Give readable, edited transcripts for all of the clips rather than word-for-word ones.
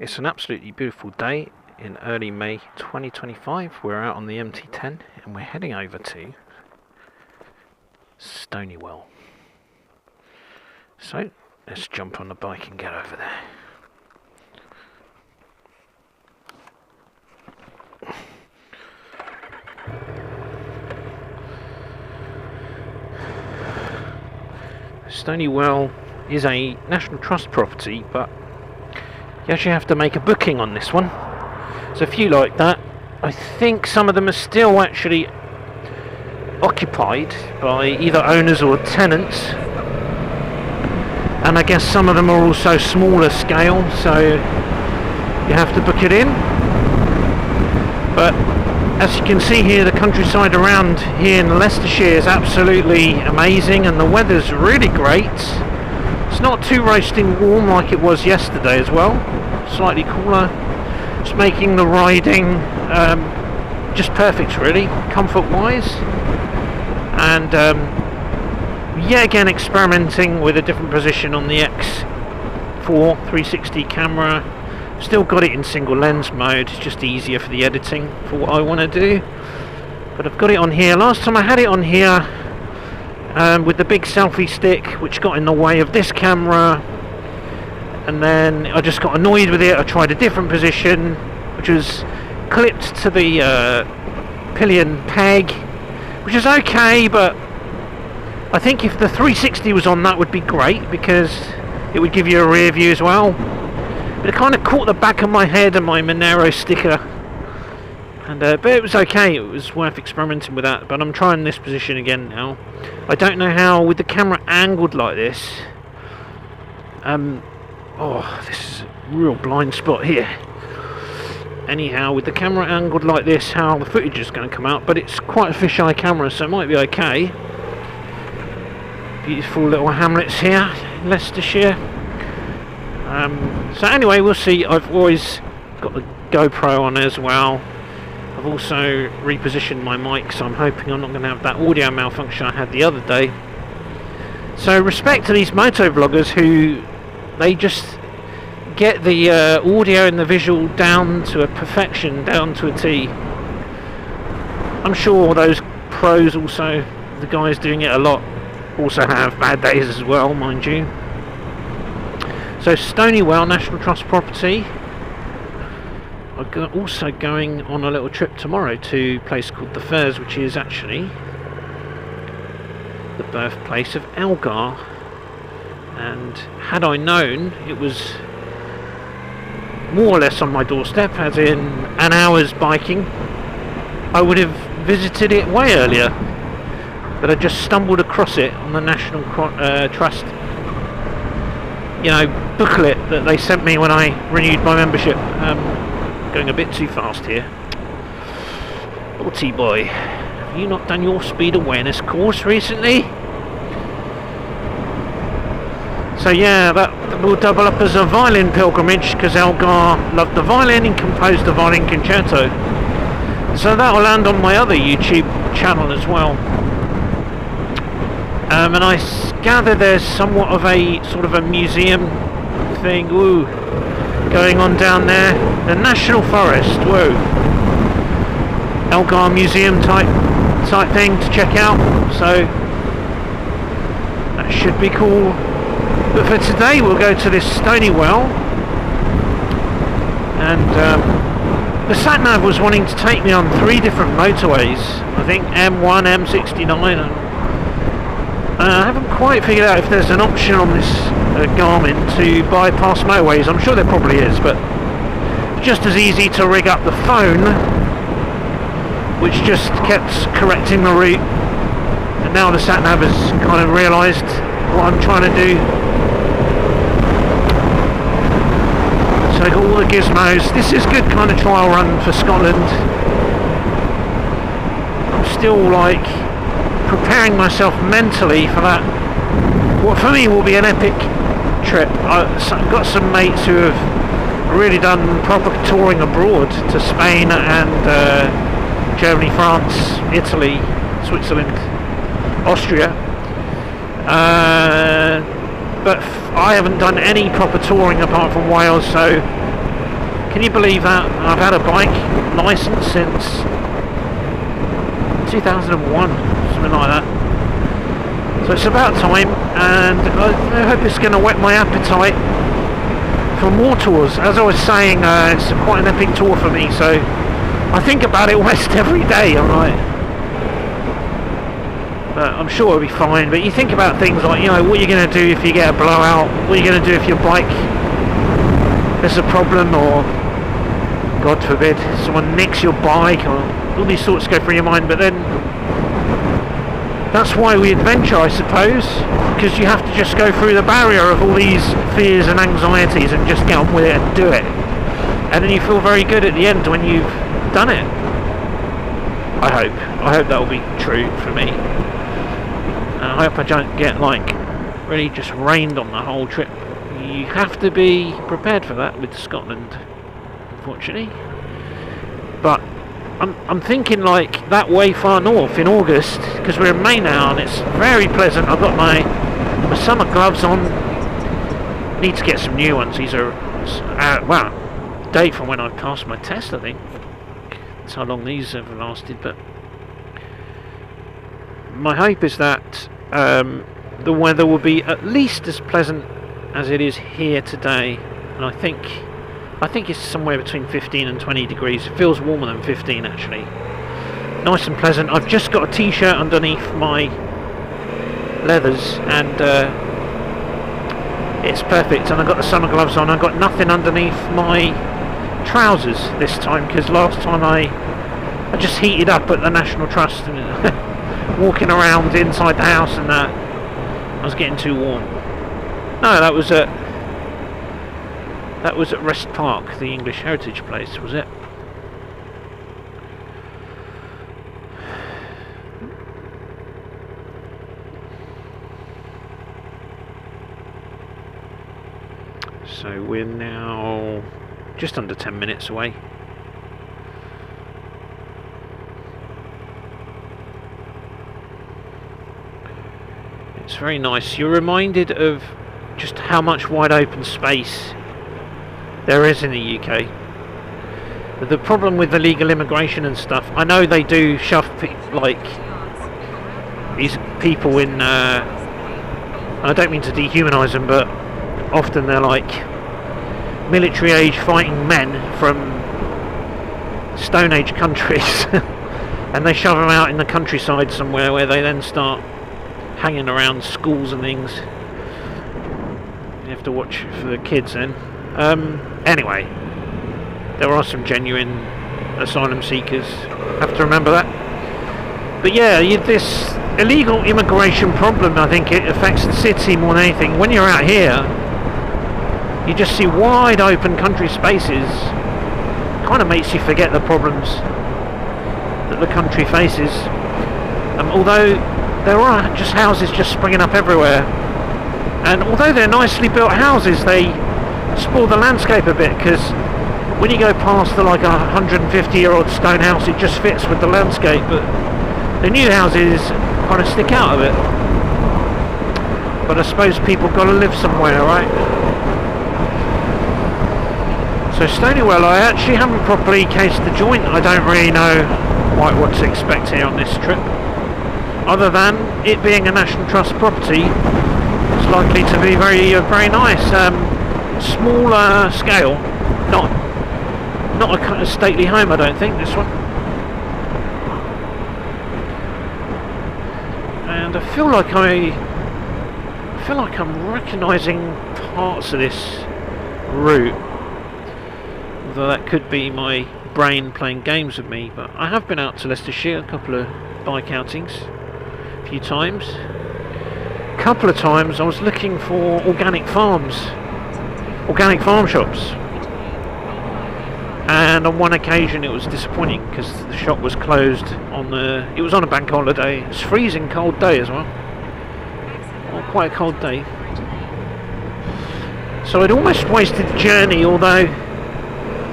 It's an absolutely beautiful day in early May 2025. We're out on the MT10 and we're heading over to STONEYWELL. So let's jump on the bike and get over there. STONEYWELL is a National Trust property, but you actually have to make a booking on this one. So if you like that, I think some of them are still actually occupied by either owners or tenants, and I guess some of them are also smaller scale, so you have to book it in. But as you can see here, the countryside around here in Leicestershire is absolutely amazing, and the weather's really great. It's not too roasting warm like it was yesterday as well, slightly cooler. It's making the riding just perfect, really, comfort wise. And yeah, again, experimenting with a different position on the X4 360 camera. Still got it in single lens mode, it's just easier for the editing for what I want to do. But I've got it on here. Last time I had it on here with the big selfie stick, which got in the way of this camera, and then I just got annoyed with it. I tried a different position, which was clipped to the pillion peg, which is okay, but I think if the 360 was on, that would be great, because it would give you a rear view as well. But it kind of caught the back of my head and my Monero sticker, and but it was okay. It was worth experimenting with that. But I'm trying this position again now. I don't know how, with the camera angled like this. Oh, this is a real blind spot here. Anyhow, with the camera angled like this, how the footage is going to come out. But it's quite a fisheye camera, so it might be okay. Beautiful little hamlets here in Leicestershire. So anyway, we'll see. I've always got the GoPro on as well. I've also repositioned my mic, so I'm hoping I'm not going to have that audio malfunction I had the other day. So respect to these moto vloggers who they just get the audio and the visual down to a perfection, down to a T. I'm sure those pros also, the guys doing it a lot, also have bad days as well, mind you. So STONEYWELL, National Trust property. I'm also going on a little trip tomorrow to a place called the Firs, which is actually the birthplace of Elgar. And had I known it was more or less on my doorstep, as in an hour's biking, I would have visited it way earlier. But I just stumbled across it on the National Trust, booklet that they sent me when I renewed my membership. Going a bit too fast here. Naughty boy, have you not done your speed awareness course recently? So yeah, that will double up as a violin pilgrimage, because Elgar loved the violin and composed the violin concerto. So that will land on my other YouTube channel as well. And I gather there's somewhat of a sort of a museum thing going on down there. The National Forest, whoa. Elgar Museum type thing to check out. So that should be cool. But for today we'll go to this STONEYWELL. And the sat-nav was wanting to take me on 3 different motorways. I think M1, M69 and I haven't quite figured out if there's an option on this Garmin to bypass motorways. I'm sure there probably is, but it's just as easy to rig up the phone, which just kept correcting the route. And now the sat-nav has kind of realised what I'm trying to do. So I got all the gizmos. This is good kind of trial run for Scotland. I'm still preparing myself mentally for that, what for me will be an epic trip. I've got some mates who have really done proper touring abroad to Spain and Germany, France, Italy, Switzerland, Austria, but I haven't done any proper touring apart from Wales, so Can you believe that? I've had a bike license since 2001, something like that. So it's about time, and I hope it's going to whet my appetite for more tours. As I was saying, it's quite an epic tour for me, so I think about it west every day. I'm like, but I'm sure it'll be fine. But you think about things like, you know, what you're going to do if you get a blowout, what you're going to do if your bike there's a problem, or God forbid someone nicks your bike, or all these thoughts go through your mind. But then that's why we adventure, I suppose, because you have to just go through the barrier of all these fears and anxieties and just get on with it and do it, and then you feel very good at the end when you've done it. I hope that will be true for me, and I hope I don't get like really just rained on the whole trip. You have to be prepared for that with Scotland, unfortunately. But I'm thinking like that way far north in August, because we're in May now and it's very pleasant. I've got my summer gloves on. Need to get some new ones. These are well, a day from when I passed my test, I think. That's how long these have lasted. But my hope is that the weather will be at least as pleasant as it is here today, and I think it's somewhere between 15 and 20 degrees. It feels warmer than 15 actually. Nice and pleasant. I've just got a t-shirt underneath my leathers, and it's perfect. And I've got the summer gloves on. I've got nothing underneath my trousers this time, because last time I just heated up at the National Trust and walking around inside the house and that, I was getting too warm. No, that was at Rest Park, the English heritage place, was it? So we're now just under 10 minutes away. It's very nice. You're reminded of just how much wide open space there is in the UK. The problem with illegal immigration and stuff, I know they do shove like these people in, I don't mean to dehumanise them, but often they're like military age fighting men from Stone Age countries and they shove them out in the countryside somewhere where they then start hanging around schools and things. You have to watch for the kids then. Anyway, there are some genuine asylum seekers, have to remember that. But yeah, this illegal immigration problem, I think it affects the city more than anything. When you're out here, you just see wide open country spaces. Kind of makes you forget the problems that the country faces. Although there are just houses just springing up everywhere, and although they're nicely built houses, they spoil the landscape a bit, because when you go past the like 150-year-old stone house, it just fits with the landscape, but the new houses kind of stick out a bit. But I suppose people got to live somewhere, right? So STONEYWELL, I actually haven't properly cased the joint. I don't really know quite what to expect here on this trip, other than it being a National Trust property. It's likely to be very nice. Smaller scale, not a kind of stately home, I don't think, this one. And I feel like I'm recognising parts of this route, although that could be my brain playing games with me. But I have been out to Leicestershire a couple of bike outings, a few times. A couple of times I was looking for organic farm shops, and on one occasion it was disappointing because the shop was closed it was on a bank holiday. It's a freezing cold day as well, quite a cold day, so I'd almost wasted the journey, although,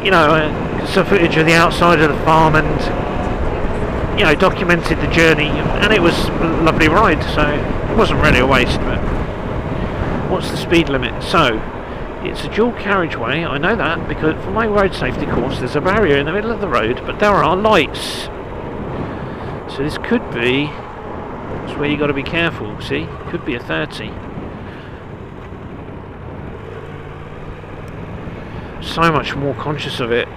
you know, some footage of the outside of the farm and, you know, documented the journey, and it was a lovely ride, so it wasn't really a waste. But what's the speed limit? So It's a dual carriageway, I know that, because for my road safety course there's a barrier in the middle of the road, but there are lights. So this could be, that's where you got to be careful, see? Could be a 30. So much more conscious of it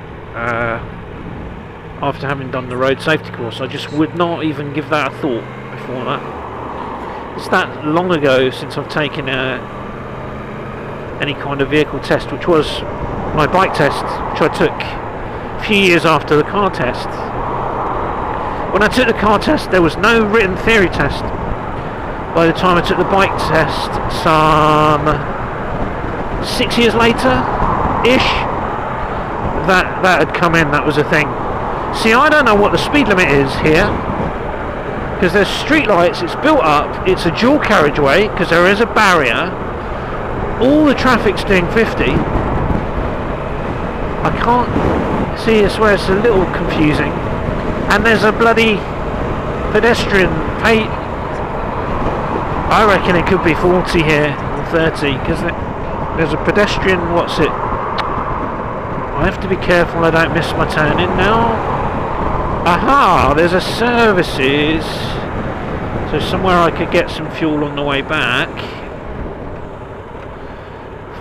after having done the road safety course. I just would not even give that a thought before that. It's that long ago since I've taken any kind of vehicle test, which was my bike test, which I took a few years after the car test. When I took the car test, there was no written theory test. By the time I took the bike test, some 6 years later-ish, that had come in, that was a thing. See, I don't know what the speed limit is here, because there's street lights, it's built up, it's a dual carriageway, because there is a barrier, all the traffic's doing 50. I can't see, I swear it's a little confusing. And there's a bloody pedestrian pay. I reckon it could be 40 here, or 30, because there's a pedestrian, what's it? I have to be careful I don't miss my turn in now. Aha, there's a services. So somewhere I could get some fuel on the way back.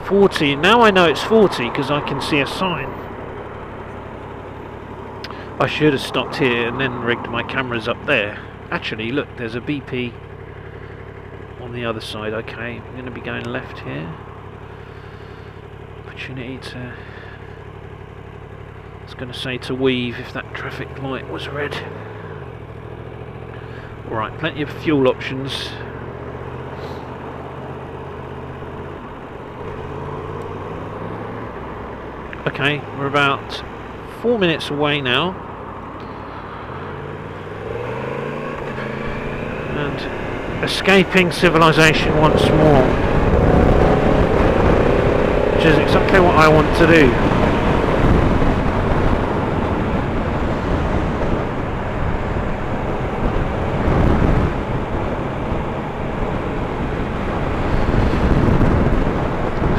40, now I know it's 40 because I can see a sign. I should have stopped here and then rigged my cameras up there. Actually, look, there's a BP on the other side. Okay, I'm going to be going left here. Opportunity to... I was going to say to weave if that traffic light was red. Alright, plenty of fuel options. Okay, we're about 4 minutes away now. And escaping civilization once more. Which is exactly what I want to do.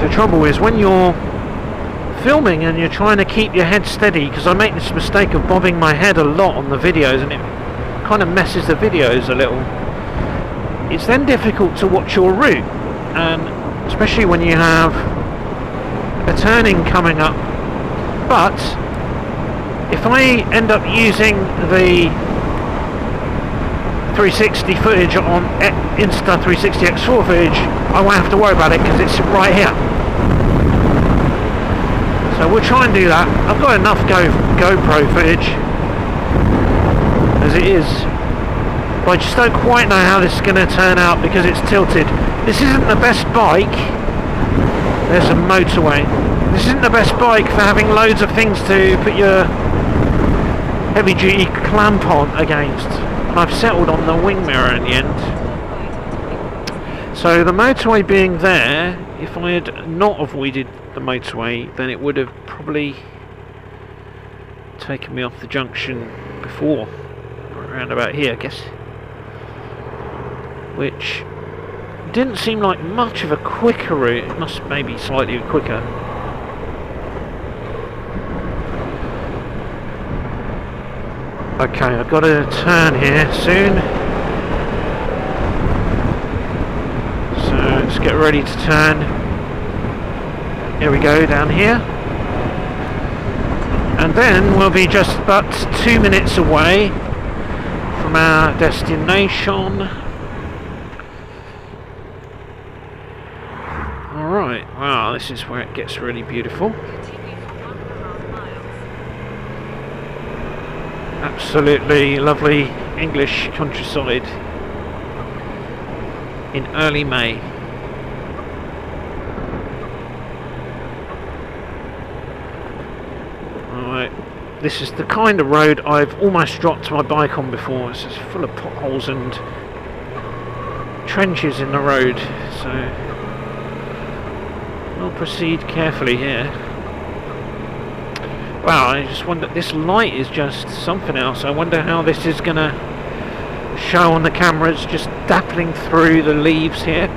The trouble is when you're filming and you're trying to keep your head steady, because I make this mistake of bobbing my head a lot on the videos and it kind of messes the videos a little. It's then difficult to watch your route, and especially when you have a turning coming up. But if I end up using the 360 footage on Insta360 X4 footage, I won't have to worry about it because it's right here. So we'll try and do that. I've got enough GoPro footage as it is, but I just don't quite know how this is going to turn out because it's tilted. This isn't the best bike. There's a motorway. This isn't the best bike for having loads of things to put your heavy duty clamp on against. And I've settled on the wing mirror in the end. So the motorway being there, if I had not avoided the motorway, then it would have probably taken me off the junction before, around about here I guess, which didn't seem like much of a quicker route. It must maybe slightly quicker. Okay, I've got to turn here soon, so let's get ready to turn. Here we go, down here. And then we'll be just about 2 minutes away from our destination. Alright, wow, this is where it gets really beautiful. Absolutely lovely English countryside in early May. This is the kind of road I've almost dropped my bike on before. It's just full of potholes and trenches in the road, so I'll proceed carefully here. Wow, I just wonder, this light is just something else. I wonder how this is going to show on the camera. It's just dappling through the leaves here.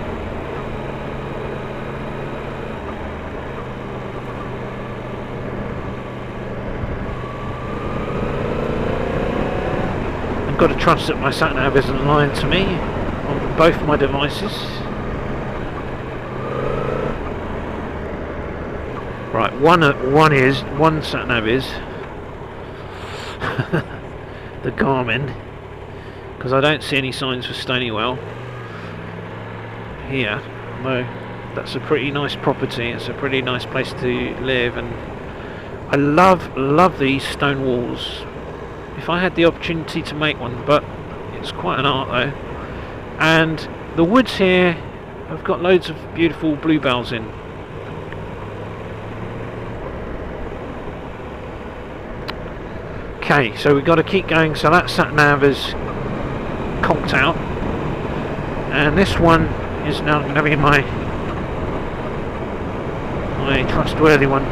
I've got to trust that my sat-nav isn't lying to me on both my devices. Right, one sat-nav is the Garmin, because I don't see any signs for Stonewell here. Although that's a pretty nice property, it's a pretty nice place to live, and I love these stone walls. If I had the opportunity to make one, but it's quite an art though. And the woods here have got loads of beautiful bluebells in. Okay, so we've got to keep going. So that sat nav is conked out, and this one is now going to be my trustworthy one.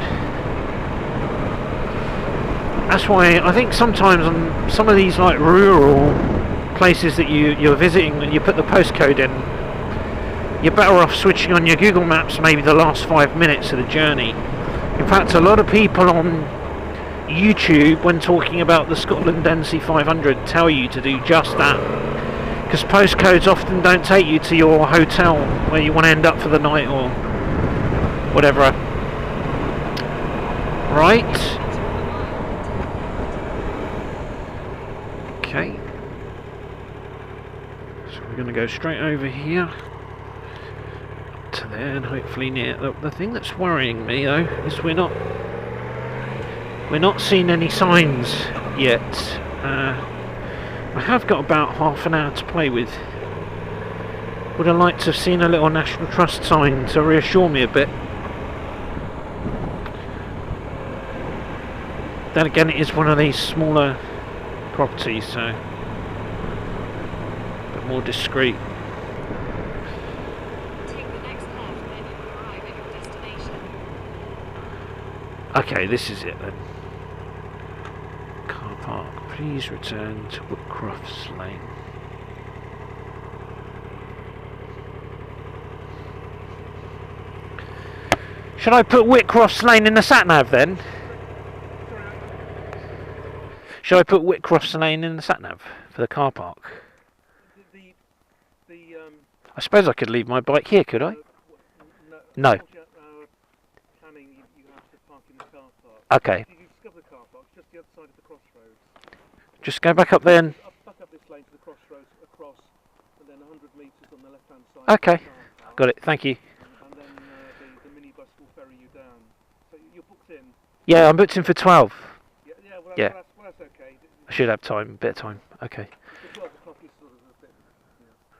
That's why I think sometimes on some of these like rural places that you're visiting and you put the postcode in, you're better off switching on your Google Maps maybe the last 5 minutes of the journey. In fact, a lot of people on YouTube, when talking about the Scotland NC500, tell you to do just that, because postcodes often don't take you to your hotel where you want to end up for the night or whatever. Right. Okay. So we're going to go straight over here to there, and hopefully near. The thing that's worrying me though is we're not seeing any signs yet. I have got about half an hour to play with. Would have liked to have seen a little National Trust sign to reassure me a bit. Then again, it is one of these smaller properties, so a bit more discreet. Take the next left, then you will arrive at your destination. Okay, this is it then. Car park. Please return to Woodcroft's Lane. Should I put Whitcroft's Lane in the sat-nav then? Should I put Whitcroft's Lane in the sat-nav for the car park? I suppose I could leave my bike here, could I? No. Planning, you have to park in the car park. Okay. You discover the car park just the other side of the crossroads. Just go back up there and... Back up this lane to the crossroads, across, and then 100 metres on the left-hand side. Okay. Of the car park. Got it, thank you. And then the minibus will ferry you down. So you're booked in? Yeah, I'm booked in for 12. Yeah, well, Yeah. That's okay. I should have time, a bit of time. Okay. The 12 o'clock is sort of a bit...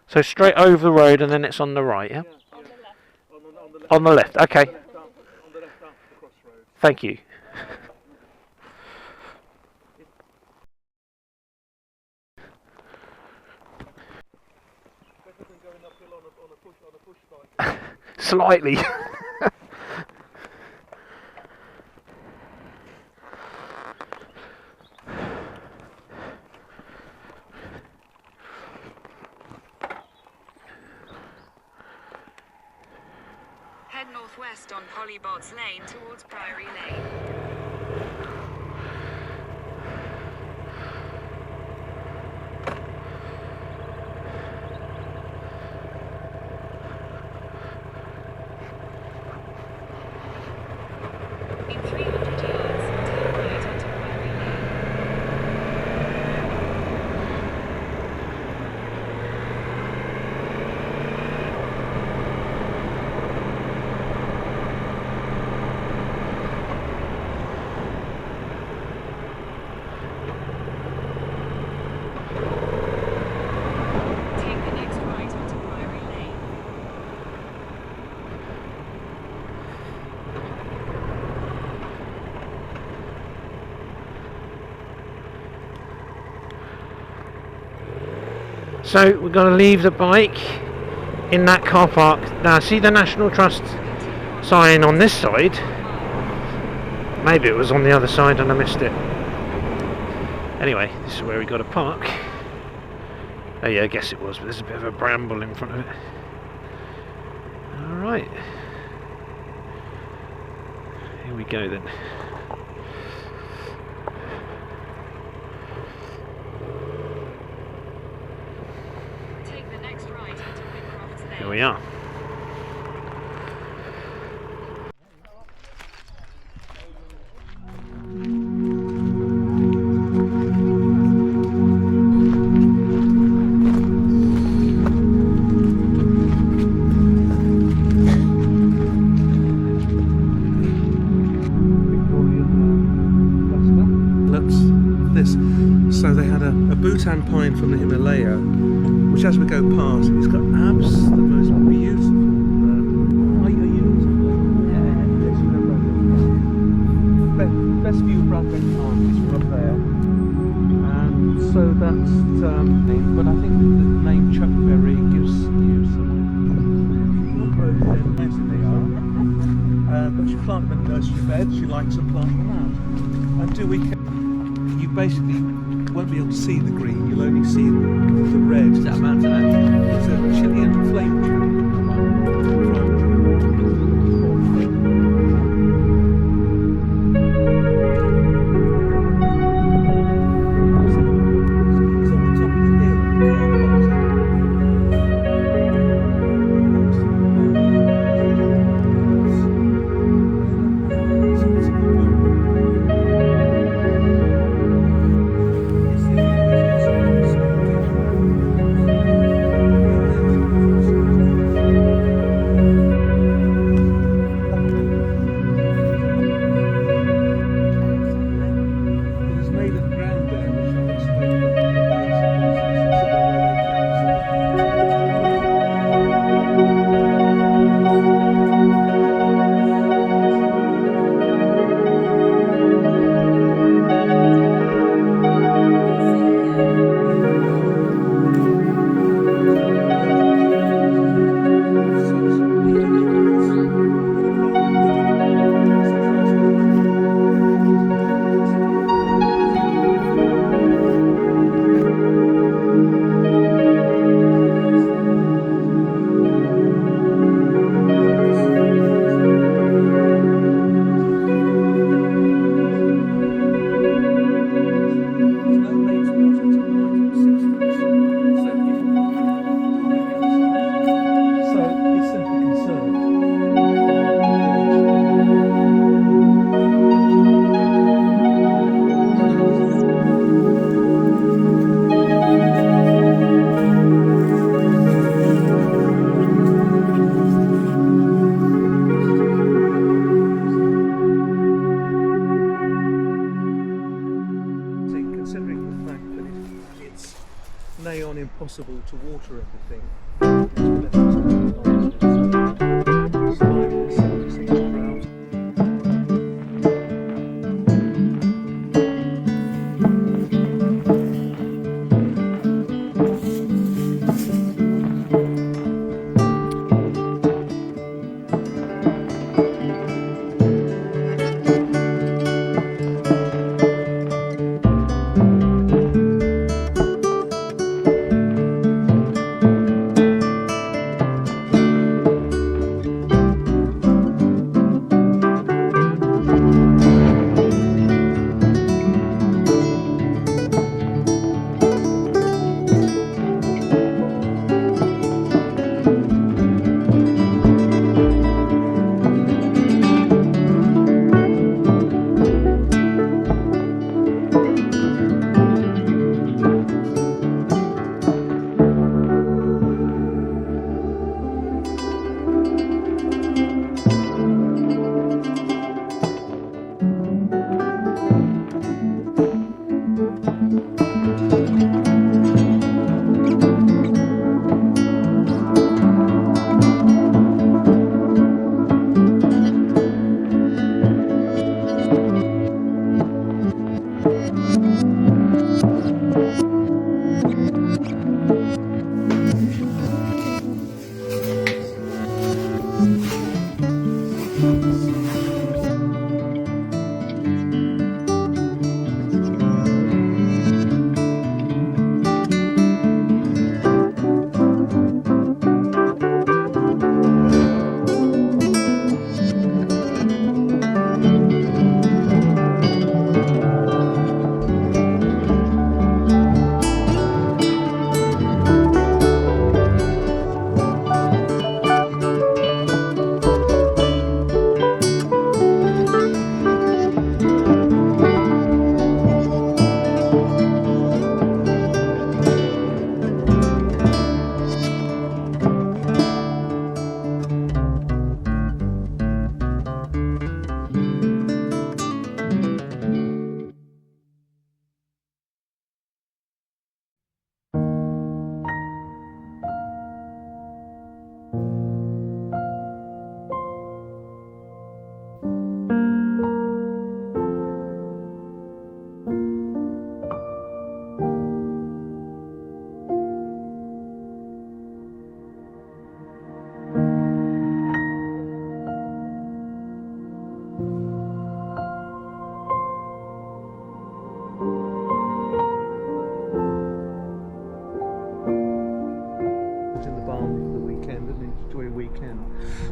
So straight over the road and then it's on the right, yeah? On the left. On the left, okay. On the left after the crossroads. Thank you. Better than going uphill on a push bike. Slightly. Head northwest on Hollybots Lane towards Priory Lane. In 300 yards, turn right onto Priory Lane. Take the next right onto Priory Lane. So we're going to leave the bike in that car park. Now see the National Trust sign on this side. Maybe it was on the other side and I missed it. Anyway, this is where we got to park. Oh yeah, I guess it was, but there's a bit of a bramble in front of it. Alright. Here we go then. we are. So they had a Bhutan pine from the Himalaya, which as we go past, it's got the most beautiful. Are you? Yeah. Best view of Bradford Park is from there, and so that's. But I think the name Chuckberry gives you some. Nice they are. But you plant them in nursery beds. You like to plant them out. And do we? You basically won't be able to see the green, you'll only see the red. Is that a mountain ash? It's a Chilean flame tree. It's on the top of the hill. Nigh on impossible to water everything.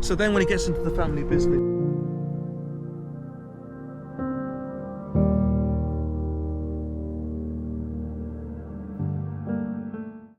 So then when he gets into the family business,